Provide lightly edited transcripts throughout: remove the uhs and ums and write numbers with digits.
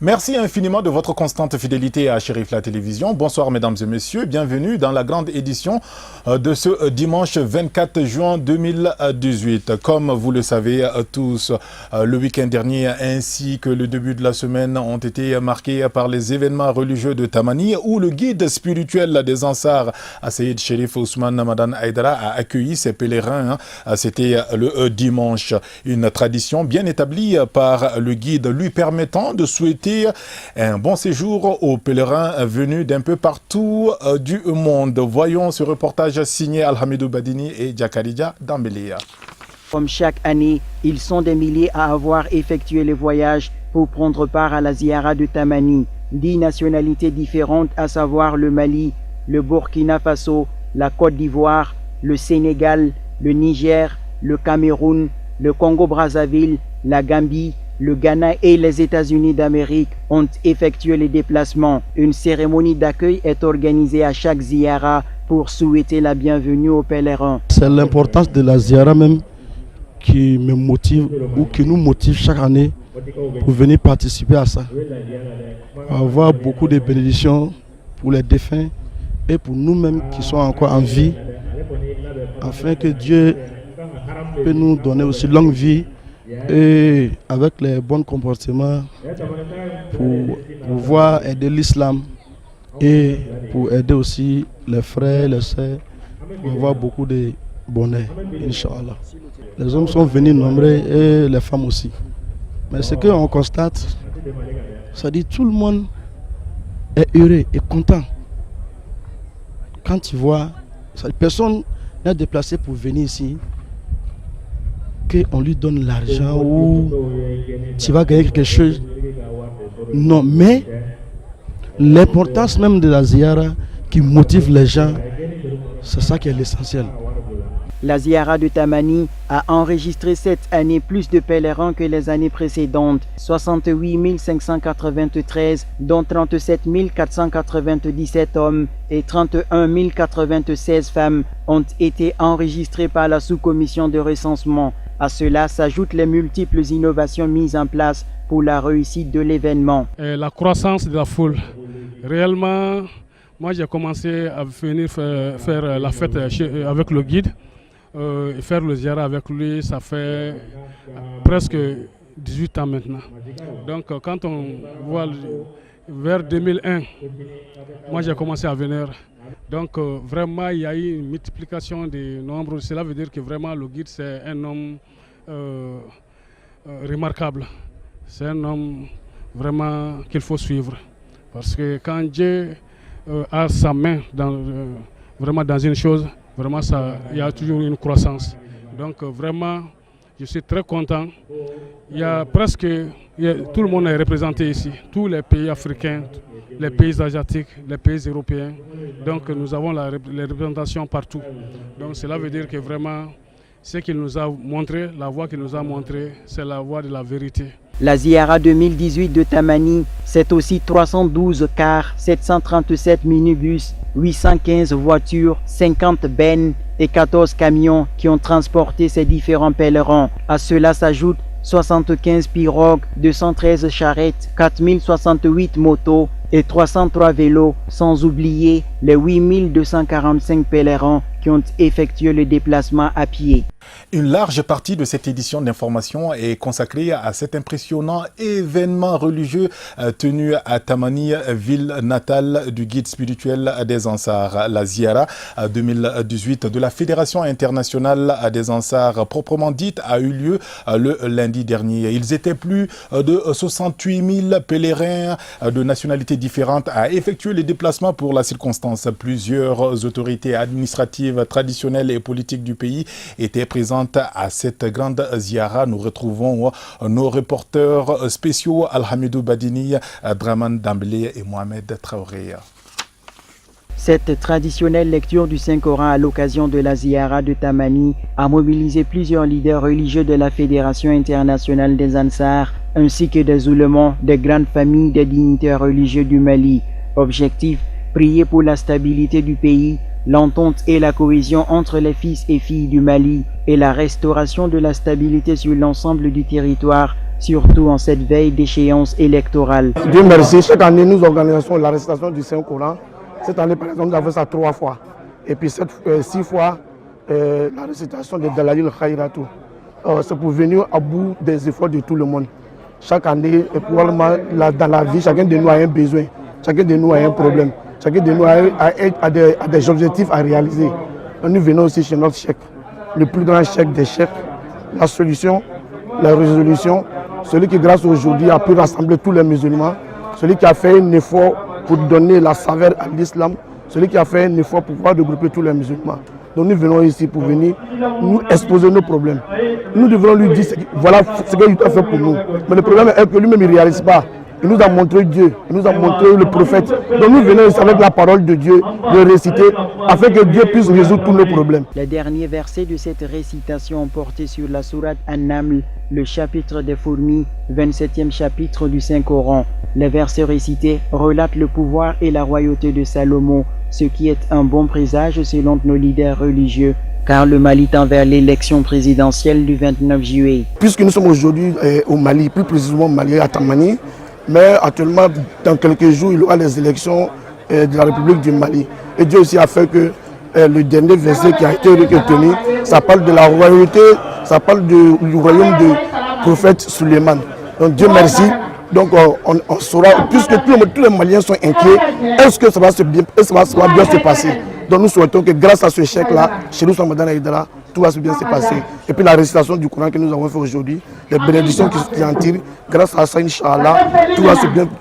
Merci infiniment de votre constante fidélité à Chérif la télévision. Bonsoir mesdames et messieurs, bienvenue dans la grande édition de ce dimanche 24 juin 2018. Comme vous le savez tous, le week-end dernier ainsi que le début de la semaine ont été marqués par les événements religieux de Tamani où le guide spirituel des Ansars, Seyid Chérif Ousmane Namadan Aïdara, a accueilli ses pèlerins. C'était le dimanche. Une tradition bien établie par le guide lui permettant de souhaiter un bon séjour aux pèlerins venus d'un peu partout du monde. Voyons ce reportage signé Alhamidou Badini et Djakaridja Dambelia. Comme chaque année, ils sont des milliers à avoir effectué le voyage pour prendre part à la Ziara de Tamani. 10 nationalités différentes, à savoir le Mali, le Burkina Faso, la Côte d'Ivoire, le Sénégal, le Niger, le Cameroun, le Congo-Brazzaville, la Gambie, le Ghana et les États-Unis d'Amérique ont effectué les déplacements. Une cérémonie d'accueil est organisée à chaque Ziara pour souhaiter la bienvenue aux pèlerins. C'est l'importance de la Ziara même qui me motive ou qui nous motive chaque année pour venir participer à ça. Avoir beaucoup de bénédictions pour les défunts et pour nous-mêmes qui sommes encore en vie, afin que Dieu peut nous donner aussi longue vie et avec les bons comportements pour pouvoir aider l'islam et pour aider aussi les frères, les sœurs, pour avoir beaucoup de bonheur, Inch'Allah. Les hommes sont venus nombreux et les femmes aussi. Mais ce qu'on constate, ça dit tout le monde est heureux et content. Quand tu vois, personne n'est déplacé pour venir ici, qu'on lui donne l'argent ou tu vas gagner quelque chose. Non, mais l'importance même de la Ziara qui motive les gens, c'est ça qui est l'essentiel. La Ziara de Tamani a enregistré cette année plus de pèlerins que les années précédentes. 68 593, dont 37 497 hommes et 31 096 femmes ont été enregistrés par la sous-commission de recensement. À cela s'ajoutent les multiples innovations mises en place pour la réussite de l'événement. La croissance de la foule. Réellement, moi j'ai commencé à venir faire la fête avec le guide. Faire le ziara avec lui, ça fait presque 18 ans maintenant. Donc quand on voit vers 2001, moi j'ai commencé à venir. Donc vraiment il y a eu une multiplication des nombres. Cela veut dire que vraiment le guide c'est un homme remarquable. C'est un homme vraiment qu'il faut suivre. Parce que quand Dieu a sa main vraiment dans une chose, vraiment, il y a toujours une croissance. Donc vraiment, je suis très content. Il y a presque, tout le monde est représenté ici. Tous les pays africains, les pays asiatiques, les pays européens. Donc nous avons les représentations partout. Donc cela veut dire que vraiment, ce qu'il nous a montré, la voie qu'il nous a montré, c'est la voie de la vérité. La Ziara 2018 de Tamani, c'est aussi 312 cars, 737 minibus, 815 voitures, 50 bennes et 14 camions qui ont transporté ces différents pèlerins. À cela s'ajoutent 75 pirogues, 213 charrettes, 4068 motos et 303 vélos, sans oublier les 8245 pèlerins qui ont effectué le déplacement à pied. Une large partie de cette édition d'information est consacrée à cet impressionnant événement religieux tenu à Tamani, ville natale du guide spirituel des Ansars. La Ziara 2018 de la Fédération internationale des Ansars, proprement dite, a eu lieu le lundi dernier. Ils étaient plus de 68 000 pèlerins de nationalités différentes à effectuer les déplacements pour la circonstance. Plusieurs autorités administratives, traditionnelles et politiques du pays étaient présentes à cette grande ziara. Nous retrouvons nos reporters spéciaux Alhamidou Badini, Draman Dambélé et Mohamed Traoré. Cette traditionnelle lecture du Saint-Coran à l'occasion de la Ziara de Tamani a mobilisé plusieurs leaders religieux de la Fédération internationale des Ansars, ainsi que des oulémas, des grandes familles des dignitaires religieux du Mali. Objectif, prier pour la stabilité du pays, l'entente et la cohésion entre les fils et filles du Mali et la restauration de la stabilité sur l'ensemble du territoire surtout en cette veille d'échéance électorale. Dieu merci, chaque année nous organisons la récitation du Saint-Coran. Cette année par exemple nous avons ça 3 fois. Et puis 6 fois la récitation de Dalaïl Khairatou. C'est pour venir à bout des efforts de tout le monde. Chaque année, probablement dans la vie, chacun de nous a un besoin, chacun de nous a un problème, chacun de nous a des objectifs à réaliser. Donc, nous venons aussi chez notre chèque, le plus grand chèque des chèques, la solution, la résolution, celui qui grâce aujourd'hui a pu rassembler tous les musulmans, celui qui a fait un effort pour donner la saveur à l'islam, celui qui a fait un effort pour pouvoir regrouper tous les musulmans. Donc nous venons ici pour venir nous exposer nos problèmes. Nous devons lui dire voilà ce qu'il a fait pour nous. Mais le problème est que lui-même ne réalise pas. Il nous a montré Dieu, il nous a montré le prophète. Donc nous venons ici avec la parole de Dieu, de réciter, afin que Dieu puisse résoudre tous nos problèmes. Les derniers versets de cette récitation ont porté sur la sourate An-Naml, le chapitre des fourmis, 27e chapitre du Saint-Coran. Les versets récités relatent le pouvoir et la royauté de Salomon, ce qui est un bon présage selon nos leaders religieux, car le Mali tend vers l'élection présidentielle du 29 juillet. Puisque nous sommes aujourd'hui au Mali, plus précisément au Mali à Tamani, mais actuellement, dans quelques jours, il y aura les élections de la République du Mali. Et Dieu aussi a fait que le dernier verset qui a été retenu, ça parle de la royauté, ça parle du royaume du prophète Suleiman. Donc Dieu merci. Donc on saura, puisque tous les Maliens sont inquiets, est-ce que ça va bien se passer? Donc nous souhaitons que grâce à ce chèque-là, chez nous, Ramadan Aïdara, tout va bien se passer. Et puis la récitation du Coran que nous avons fait aujourd'hui, les bénédictions qui en tirent, grâce à ça, Inch'Allah,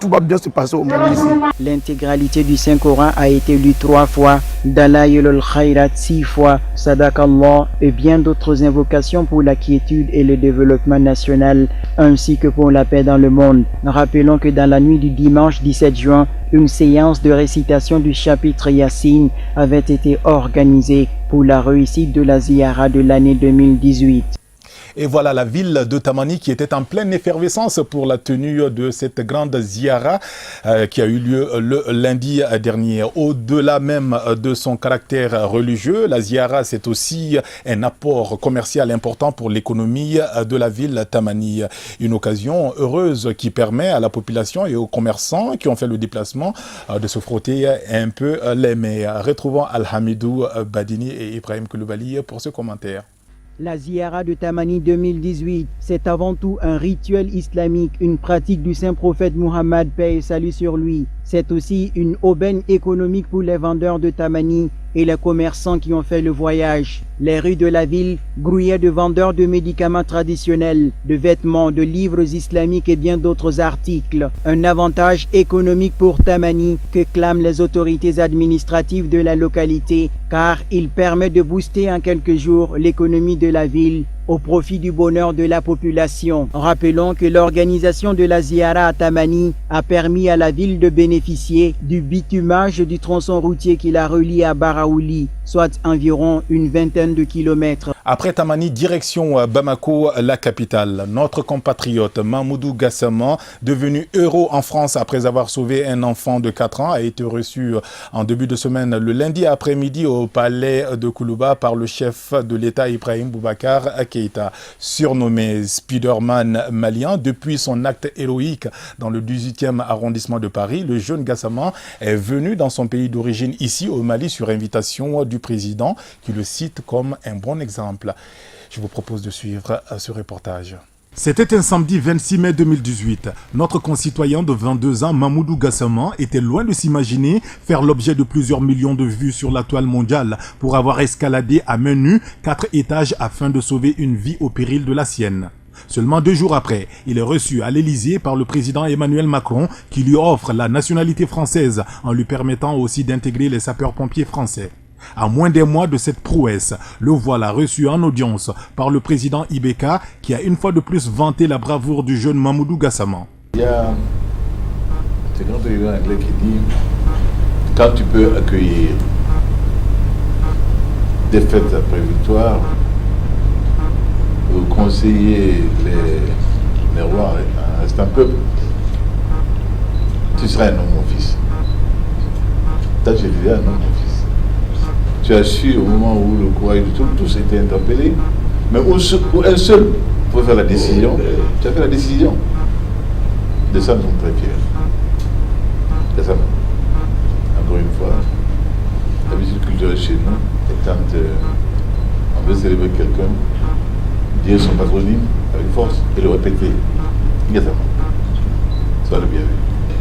tout va bien se passer au Mali ici. L'intégralité du Saint-Coran a été lue 3 fois, Dalaïl al-Khairat 6 fois, Sadakallah et bien d'autres invocations pour la quiétude et le développement national, ainsi que pour la paix dans le monde. Rappelons que dans la nuit du dimanche 17 juin, une séance de récitation du chapitre Yassine avait été organisée pour la réussite de la Ziyara de l'année 2018. Et voilà la ville de Tamani qui était en pleine effervescence pour la tenue de cette grande Ziyara qui a eu lieu le lundi dernier. Au-delà même de son caractère religieux, la Ziyara c'est aussi un apport commercial important pour l'économie de la ville Tamani. Une occasion heureuse qui permet à la population et aux commerçants qui ont fait le déplacement de se frotter un peu les mains. Retrouvons Alhamidou Badini et Ibrahim Koulibaly pour ce commentaire. La Ziyara de Tamani 2018, c'est avant tout un rituel islamique, une pratique du saint prophète Muhammad, paix et salut sur lui. C'est aussi une aubaine économique pour les vendeurs de Tamani et les commerçants qui ont fait le voyage. Les rues de la ville grouillaient de vendeurs de médicaments traditionnels, de vêtements, de livres islamiques et bien d'autres articles. Un avantage économique pour Tamani que clament les autorités administratives de la localité, car il permet de booster en quelques jours l'économie de la ville au profit du bonheur de la population. Rappelons que l'organisation de la Ziyara à Tamani a permis à la ville de bénéficier du bitumage du tronçon routier qui la relie à Baraouli, soit environ une vingtaine de kilomètres. Après Tamani, direction Bamako, la capitale. Notre compatriote Mamoudou Gassama, devenu héros en France après avoir sauvé un enfant de 4 ans, a été reçu en début de semaine le lundi après-midi au palais de Koulouba par le chef de l'État Ibrahim Boubacar Keïta. Surnommé Spiderman malien, depuis son acte héroïque dans le 18e arrondissement de Paris, le jeune Gassama est venu dans son pays d'origine ici au Mali sur invitation du président qui le cite comme un bon exemple. Je vous propose de suivre ce reportage. C'était un samedi 26 mai 2018. Notre concitoyen de 22 ans, Mamoudou Gassama, était loin de s'imaginer faire l'objet de plusieurs millions de vues sur la toile mondiale pour avoir escaladé à main nue 4 étages afin de sauver une vie au péril de la sienne. Seulement 2 jours après, il est reçu à l'Élysée par le président Emmanuel Macron qui lui offre la nationalité française en lui permettant aussi d'intégrer les sapeurs-pompiers français. À moins d'un mois de cette prouesse, le voilà reçu en audience par le président Ibeka qui a une fois de plus vanté la bravoure du jeune Mamoudou Gassama. Il y a un grand président anglais qui dit quand tu peux accueillir défaite après victoire ou conseiller les rois reste un peuple, tu seras un homme mon fils. Toi je disais un homme mon fils. Tu as su au moment où le courage de tous était interpellé, mais où un seul pouvait faire la décision. Tu as fait la décision. De ça, nous sommes très fiers. De ça, encore une fois, l'habitude culturelle chez nous, et quand on veut célébrer quelqu'un, dire son patronyme avec force et le répéter. Immédiatement. Ça le bien vu.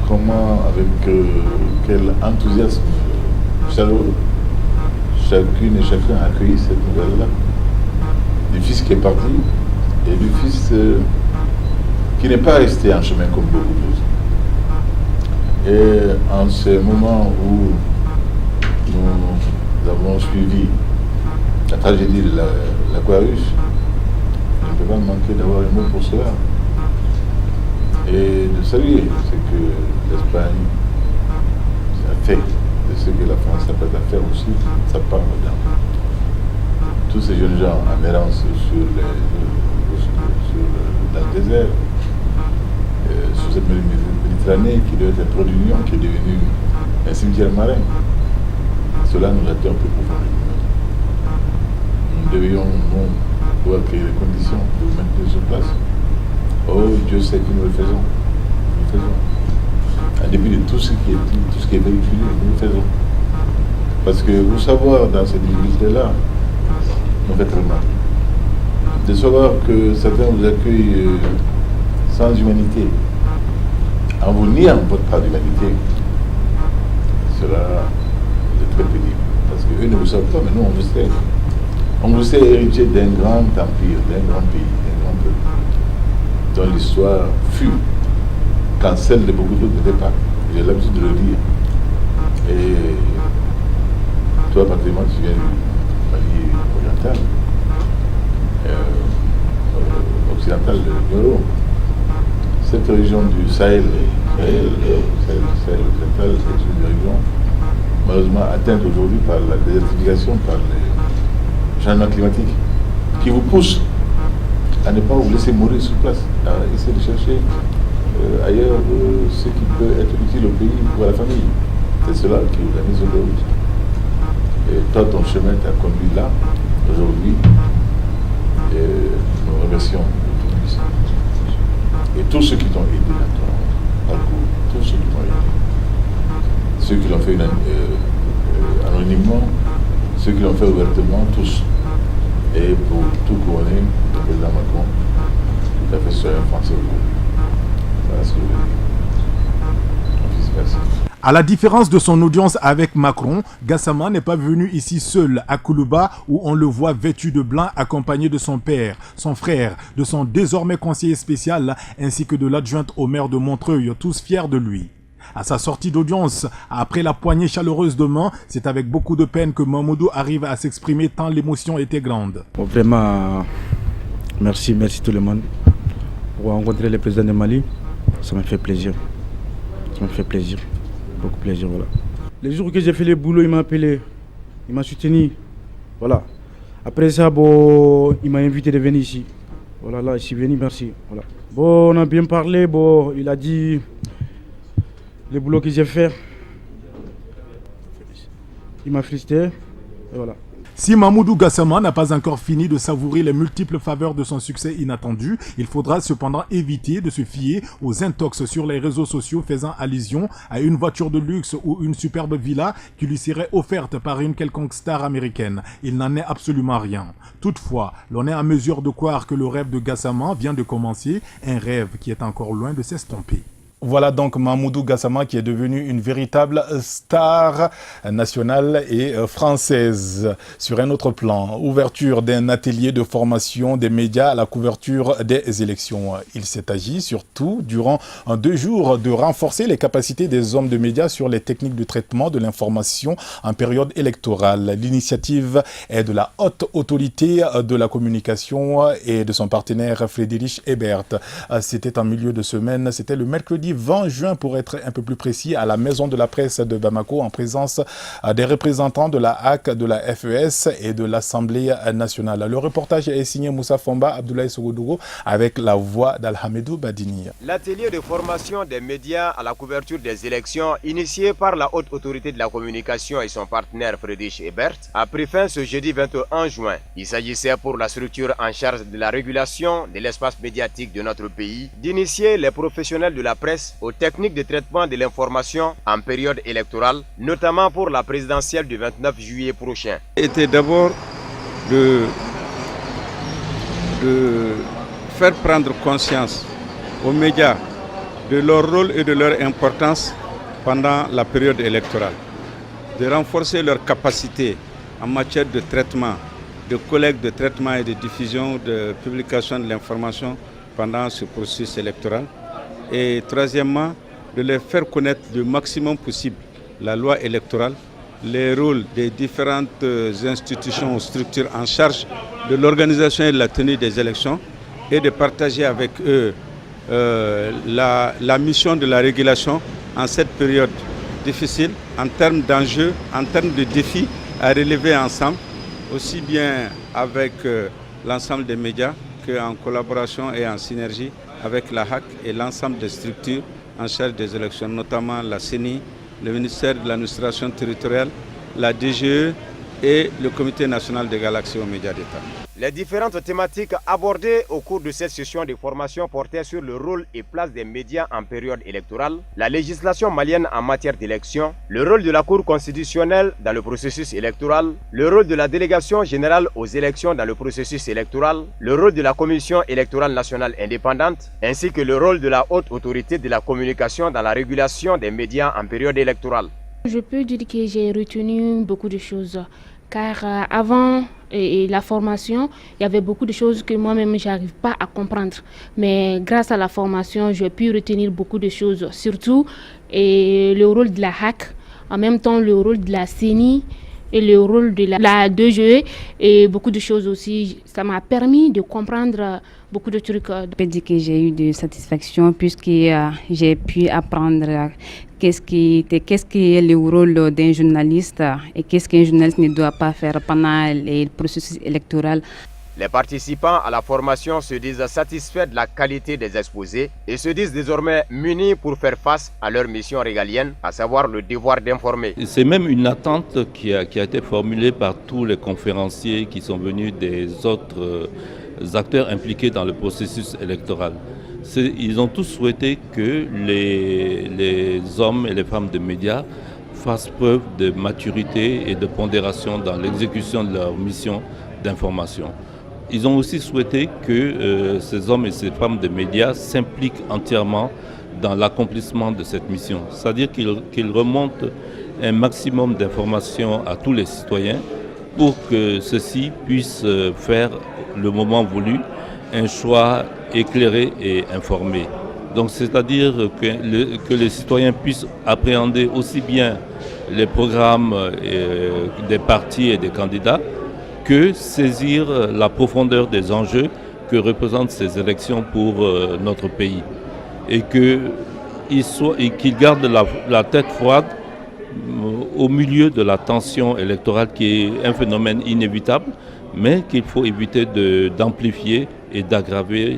Comment, avec quel enthousiasme chaleureux, chacune et chacun a accueilli cette nouvelle-là. Du fils qui est parti et du fils qui n'est pas resté en chemin comme beaucoup d'autres. Et en ce moment où nous avons suivi la tragédie de l'Aquarius, je ne peux pas manquer d'avoir un mot pour cela. Et de saluer ce que l'Espagne a fait, de ce que la France s'apprête à faire aussi, ça part dedans. Tous ces jeunes gens en errance dans le désert, sur cette Méditerranée qui doit être un trait d'union, qui est devenu un cimetière marin. Cela nous attend un peu profondément. Nous devions pouvoir créer les conditions pour maintenir sur place. Oh, Dieu sait que nous le faisons. Nous le faisons. En dépit de tout ce qui est véhiculé, nous le faisons. Parce que vous savoir dans ces difficultés-là, nous fait très mal. De savoir que certains vous accueillent sans humanité, en vous niant votre part d'humanité, cela est très pénible. Parce qu'eux ne vous savent pas, mais nous, on vous sait. On vous sait héritier d'un grand empire, d'un grand pays, d'un grand peuple, dont l'histoire fut quand celle de beaucoup d'autres n'était pas. J'ai l'habitude de le dire. Et toi, particulièrement, tu viens du Mali oriental, occidental de l'Euro. Cette région du Sahel occidental, c'est une région malheureusement atteinte aujourd'hui par la désertification, par les changements climatiques, qui vous poussent à ne pas vous laisser mourir sur place, à essayer de chercher ailleurs ce qui peut être utile au pays ou à la famille. C'est cela qui vous a mis sur le route. Et toi, ton chemin t'a conduit là, aujourd'hui, et nous remercions le Tout-Puissant. Et tous ceux qui t'ont aidé dans ton parcours, tous ceux qui t'ont aidé. Ceux qui l'ont fait anonymement, ceux qui l'ont fait ouvertement, tous. Et pour tout couronner, le président Macron, tout à fait citoyen français aujourd'hui. Voilà ce que je veux dire. Mon fils, merci. À la différence de son audience avec Macron, Gassama n'est pas venu ici seul à Koulouba où on le voit vêtu de blanc accompagné de son père, son frère, de son désormais conseiller spécial ainsi que de l'adjointe au maire de Montreuil, tous fiers de lui. À sa sortie d'audience, après la poignée chaleureuse de main, c'est avec beaucoup de peine que Mamoudou arrive à s'exprimer tant l'émotion était grande. Bon, vraiment, merci tout le monde. Pour rencontrer le président de Mali, ça m'a fait plaisir. Ça m'a fait plaisir. Beaucoup plaisir, voilà. Les jours que j'ai fait le boulot, il m'a appelé, il m'a soutenu, voilà. Après ça, bon, il m'a invité de venir ici. Voilà, là, je suis venu, merci, voilà. Bon, on a bien parlé, bon, il a dit le boulot que j'ai fait. Il m'a félicité, et voilà. Si Mamoudou Gassama n'a pas encore fini de savourer les multiples faveurs de son succès inattendu, il faudra cependant éviter de se fier aux intox sur les réseaux sociaux faisant allusion à une voiture de luxe ou une superbe villa qui lui serait offerte par une quelconque star américaine. Il n'en est absolument rien. Toutefois, l'on est en mesure de croire que le rêve de Gassama vient de commencer, un rêve qui est encore loin de s'estomper. Voilà donc Mamoudou Gassama qui est devenu une véritable star nationale et française. Sur un autre plan, ouverture d'un atelier de formation des médias à la couverture des élections. Il s'est agi surtout durant 2 jours de renforcer les capacités des hommes de médias sur les techniques de traitement de l'information en période électorale. L'initiative est de la haute autorité de la communication et de son partenaire Frédéric Ebert. C'était en milieu de semaine, c'était le mercredi jeudi 20 juin, pour être un peu plus précis, à la Maison de la Presse de Bamako, en présence des représentants de la HAC, de la FES et de l'Assemblée nationale. Le reportage est signé Moussa Fomba, Abdoulaye Sogodougou, avec la voix d'Alhamedou Badini. L'atelier de formation des médias à la couverture des élections, initié par la Haute Autorité de la Communication et son partenaire Friedrich Ebert, a pris fin ce jeudi 21 juin. Il s'agissait pour la structure en charge de la régulation de l'espace médiatique de notre pays d'initier les professionnels de la presse aux techniques de traitement de l'information en période électorale, notamment pour la présidentielle du 29 juillet prochain. Était d'abord de faire prendre conscience aux médias de leur rôle et de leur importance pendant la période électorale, de renforcer leur capacité en matière de traitement, de collecte, de traitement et de diffusion, de publication de l'information pendant ce processus électoral. Et troisièmement, de les faire connaître le maximum possible la loi électorale, les rôles des différentes institutions ou structures en charge de l'organisation et de la tenue des élections et de partager avec eux la mission de la régulation en cette période difficile en termes d'enjeux, en termes de défis à relever ensemble, aussi bien avec l'ensemble des médias qu'en collaboration et en synergie avec la HAC et l'ensemble des structures en charge des élections, notamment la CENI, le ministère de l'administration territoriale, la DGE et le Comité national des galaxies aux médias d'État. Les différentes thématiques abordées au cours de cette session de formation portaient sur le rôle et place des médias en période électorale, la législation malienne en matière d'élection, le rôle de la Cour constitutionnelle dans le processus électoral, le rôle de la délégation générale aux élections dans le processus électoral, le rôle de la Commission électorale nationale indépendante, ainsi que le rôle de la Haute Autorité de la Communication dans la régulation des médias en période électorale. Je peux dire que j'ai retenu beaucoup de choses, car avant la formation, il y avait beaucoup de choses que moi-même je n'arrive pas à comprendre. Mais grâce à la formation, j'ai pu retenir beaucoup de choses, surtout le rôle de la HAC, en même temps le rôle de la CENI et le rôle de la DGE et beaucoup de choses aussi. Ça m'a permis de comprendre beaucoup de trucs. Je peux dire que j'ai eu de satisfaction puisque j'ai pu apprendre qu'est-ce qui est le rôle d'un journaliste et qu'est-ce qu'un journaliste ne doit pas faire pendant le processus électoral. Les participants à la formation se disent satisfaits de la qualité des exposés et se disent désormais munis pour faire face à leur mission régalienne, à savoir le devoir d'informer. C'est même une attente qui a été formulée par tous les conférenciers qui sont venus des autres acteurs impliqués dans le processus électoral. Ils ont tous souhaité que les hommes et les femmes de médias fassent preuve de maturité et de pondération dans l'exécution de leur mission d'information. Ils ont aussi souhaité que ces hommes et ces femmes de médias s'impliquent entièrement dans l'accomplissement de cette mission. C'est-à-dire qu'ils remontent un maximum d'informations à tous les citoyens pour que ceux-ci puissent faire le moment voulu un choix éclairé et informé. Donc c'est-à-dire que les citoyens puissent appréhender aussi bien les programmes des partis et des candidats que saisir la profondeur des enjeux que représentent ces élections pour notre pays. Et qu'ils gardent la tête froide au milieu de la tension électorale qui est un phénomène inévitable, mais qu'il faut éviter d'amplifier et d'aggraver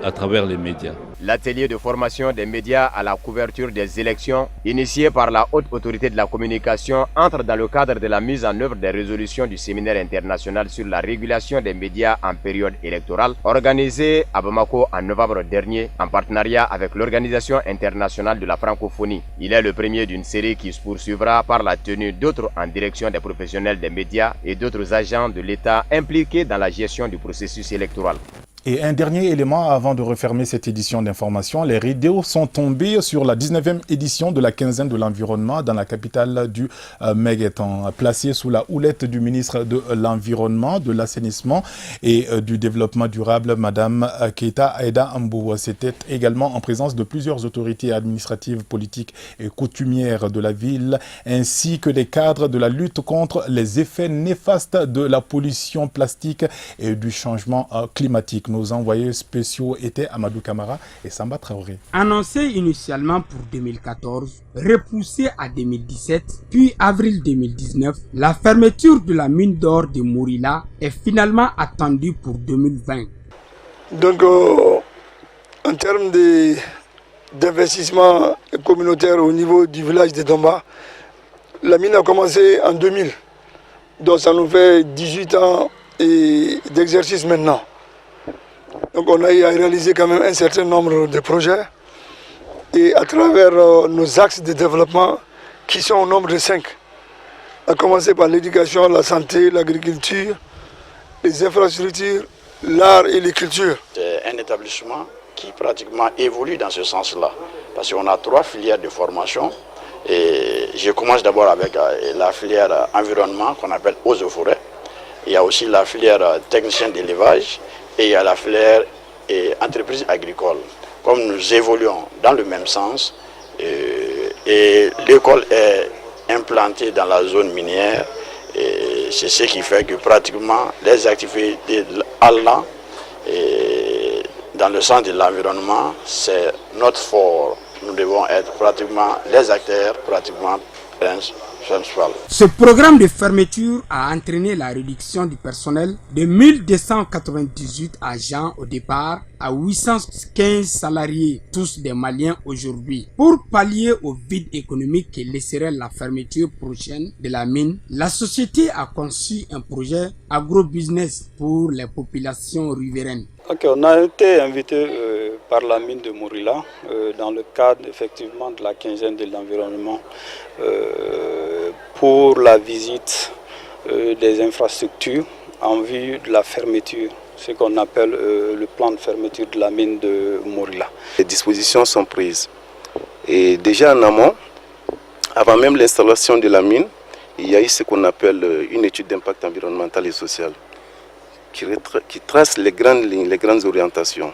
à travers les médias. L'atelier de formation des médias à la couverture des élections, initié par la Haute Autorité de la Communication, entre dans le cadre de la mise en œuvre des résolutions du séminaire international sur la régulation des médias en période électorale, organisé à Bamako en novembre dernier, en partenariat avec l'Organisation internationale de la francophonie. Il est le premier d'une série qui se poursuivra par la tenue d'autres en direction des professionnels des médias et d'autres agents de l'État impliqués dans la gestion du processus électoral. Et un dernier élément avant de refermer cette édition d'information, les rideaux sont tombés sur la 19e édition de la quinzaine de l'environnement dans la capitale du Meguetan, placée sous la houlette du ministre de l'Environnement, de l'Assainissement et du Développement durable, Madame Keita Aïda Ambou. C'était également en présence de plusieurs autorités administratives, politiques et coutumières de la ville, ainsi que des cadres de la lutte contre les effets néfastes de la pollution plastique et du changement climatique. nos envoyés spéciaux étaient Amadou Camara et Samba Traoré. Annoncé initialement pour 2014, repoussé à 2017, puis avril 2019, la fermeture de la mine d'or de Morila est finalement attendue pour 2020. Donc, en termes d'investissement communautaire au niveau du village de Domba, la mine a commencé en 2000. Donc ça nous fait 18 ans d'exercice maintenant. Donc on a eu à réaliser quand même un certain nombre de projets. Et à travers nos axes de développement qui sont au nombre de 5. À commencer par l'éducation, la santé, l'agriculture, les infrastructures, l'art et les cultures. C'est un établissement qui pratiquement évolue dans ce sens-là. Parce qu'on a 3 filières de formation. Et je commence d'abord avec la filière environnement qu'on appelle eaux et forêts. Il y a aussi la filière technicien d'élevage et il y a la filière entreprise agricole. Comme nous évoluons dans le même sens et l'école est implantée dans la zone minière, c'est ce qui fait que pratiquement les activités allant dans le sens de l'environnement, c'est notre fort. Nous devons être pratiquement les acteurs, pratiquement principaux. Ce programme de fermeture a entraîné la réduction du personnel de 1298 agents au départ à 815 salariés, tous des Maliens aujourd'hui. Pour pallier au vide économique que laisserait la fermeture prochaine de la mine, la société a conçu un projet agro-business pour les populations riveraines. Okay, on a été invité par la mine de Morila dans le cadre effectivement de la quinzaine de l'environnement pour la visite des infrastructures en vue de la fermeture, ce qu'on appelle le plan de fermeture de la mine de Morila. Les dispositions sont prises et déjà en amont, avant même l'installation de la mine, il y a eu ce qu'on appelle une étude d'impact environnemental et social qui trace les grandes lignes, les grandes orientations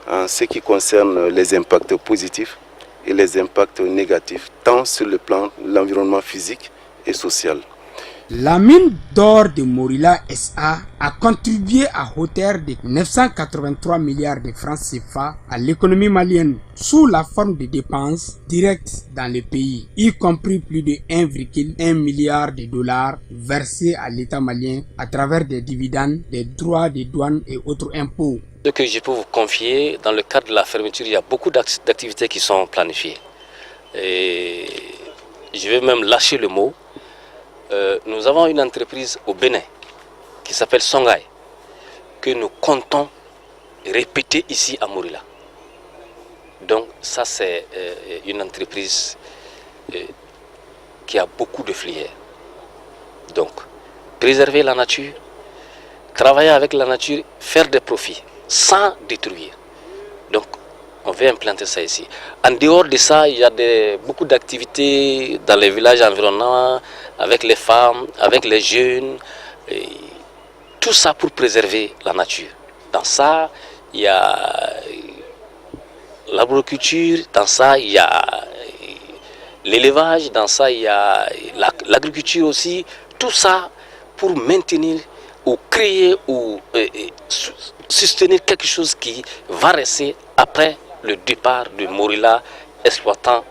en ce qui concerne les impacts positifs et les impacts négatifs, tant sur le plan de l'environnement physique et social. La mine d'or de Morila SA a contribué à hauteur de 983 milliards de francs CFA à l'économie malienne sous la forme de dépenses directes dans le pays, y compris plus de 1,1 milliard de dollars versés à l'État malien à travers des dividendes, des droits de douane et autres impôts. Ce que je peux vous confier, dans le cadre de la fermeture, il y a beaucoup d'activités qui sont planifiées. Et je vais même lâcher le mot. Nous avons une entreprise au Bénin qui s'appelle Songhai, que nous comptons répéter ici à Morila. Donc ça c'est une entreprise qui a beaucoup de filières. Donc préserver la nature, travailler avec la nature, faire des profits sans détruire. Donc on veut implanter ça ici. En dehors de ça, il y a beaucoup d'activités dans les villages environnants, avec les femmes, avec les jeunes. Et tout ça pour préserver la nature. Dans ça, il y a l'agriculture, dans ça, il y a l'élevage, dans ça, il y a l'agriculture aussi. Tout ça pour maintenir ou créer ou soutenir quelque chose qui va rester après le départ de Morila, exploitant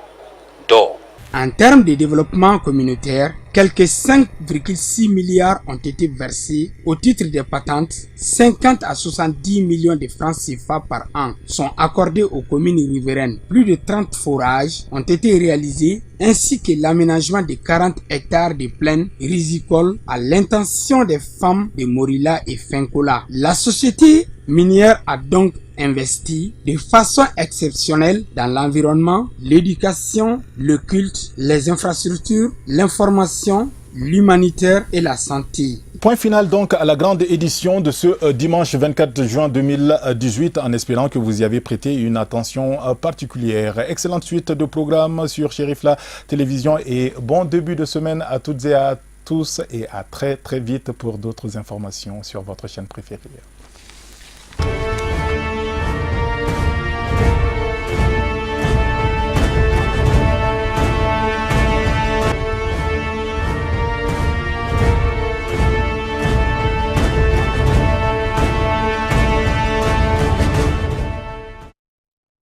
d'or. En termes de développement communautaire, quelques 5,6 milliards ont été versés au titre des patentes. 50 à 70 millions de francs CFA par an sont accordés aux communes riveraines. Plus de 30 forages ont été réalisés, ainsi que l'aménagement de 40 hectares de plaines rizicoles à l'intention des femmes de Morila et Fenkola. La société minière a donc investi de façon exceptionnelle dans l'environnement, l'éducation, le culte, les infrastructures, l'information, l'humanitaire et la santé. Point final donc à la grande édition de ce dimanche 24 juin 2018, en espérant que vous y avez prêté une attention particulière. Excellente suite de programmes sur Cherifla Télévision et bon début de semaine à toutes et à tous et à très vite pour d'autres informations sur votre chaîne préférée.